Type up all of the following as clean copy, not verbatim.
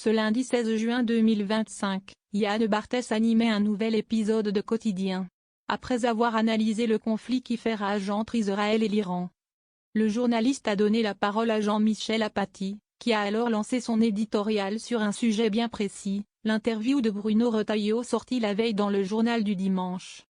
Ce lundi 16 juin 2025, Yann Barthès animait un nouvel épisode de Quotidien. Après avoir analysé le conflit qui fait rage entre Israël et l'Iran, le journaliste a donné la parole à Jean-Michel Apathy, qui a alors lancé son éditorial sur un sujet bien précis, l'interview de Bruno Retailleau sortie la veille dans le journal du dimanche.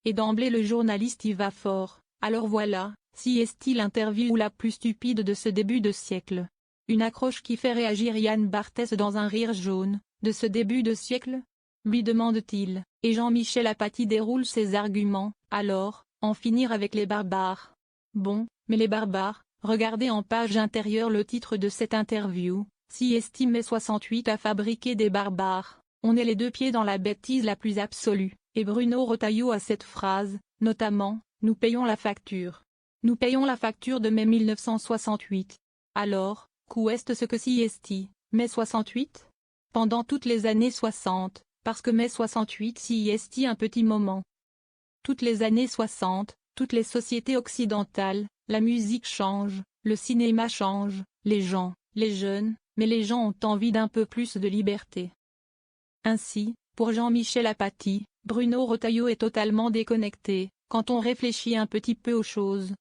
Et d'emblée le journaliste y va fort. Alors voilà, si est-il l'interview la plus stupide de ce début de siècle. Une accroche qui fait réagir Yann Barthès dans un rire jaune. De ce début de siècle, lui demande-t-il, et Jean-Michel Apathy déroule ses arguments. Alors, en finir avec les barbares. Bon, mais les barbares, regardez en page intérieure le titre de cette interview, si estime mai 68 à fabriquer des barbares, on est les deux pieds dans la bêtise la plus absolue, et Bruno Retailleau a cette phrase, notamment, nous payons la facture. Nous payons la facture de mai 1968. Alors, qu'où est ce que si esti, mai 68 ? Pendant toutes les années 60, parce que mai 68 si esti un petit moment. Toutes les années 60, toutes les sociétés occidentales, la musique change, le cinéma change, les gens, les jeunes, mais les gens ont envie d'un peu plus de liberté. Ainsi, pour Jean-Michel Apathy, Bruno Retailleau est totalement déconnecté, quand on réfléchit un petit peu aux choses.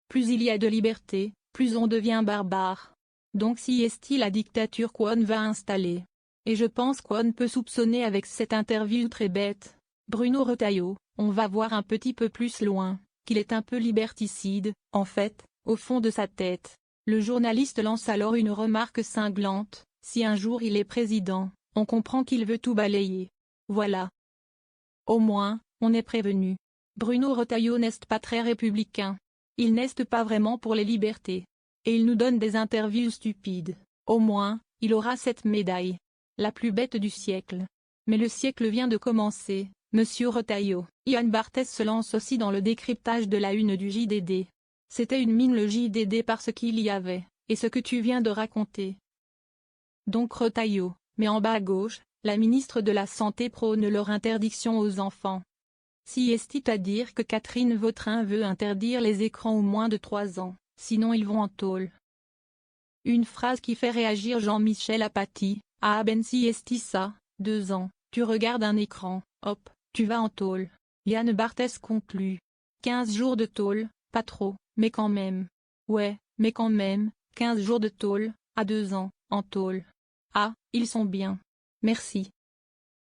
Plus il y a de liberté, plus on devient barbare. Donc si est-il la dictature qu'on va installer. Et je pense qu'on peut soupçonner avec cette interview très bête, Bruno Retailleau, on va voir un petit peu plus loin, qu'il est un peu liberticide, en fait, au fond de sa tête. Le journaliste lance alors une remarque cinglante, si un jour il est président, on comprend qu'il veut tout balayer. Voilà. Au moins, on est prévenu. Bruno Retailleau n'est pas très républicain. Il n'est pas vraiment pour les libertés. Et il nous donne des interviews stupides. Au moins, il aura cette médaille. La plus bête du siècle. Mais le siècle vient de commencer, monsieur Retailleau. Yann Barthès se lance aussi dans le décryptage de la une du JDD. C'était une mine le JDD parce qu'il y avait, et ce que tu viens de raconter. Donc Retailleau, mais en bas à gauche, la ministre de la Santé prône leur interdiction aux enfants. Si est-il à dire que Catherine Vautrin veut interdire les écrans aux moins de 3 ans. Sinon ils vont en tôle. Une phrase qui fait réagir Jean-Michel Apathy, ah ben si esti ça, 2 ans, tu regardes un écran, hop, tu vas en tôle. Yann Barthès conclut. 15 jours de tôle, pas trop, mais quand même. Ouais, mais quand même, 15 jours de tôle, à 2 ans, en tôle. Ah, ils sont bien. Merci.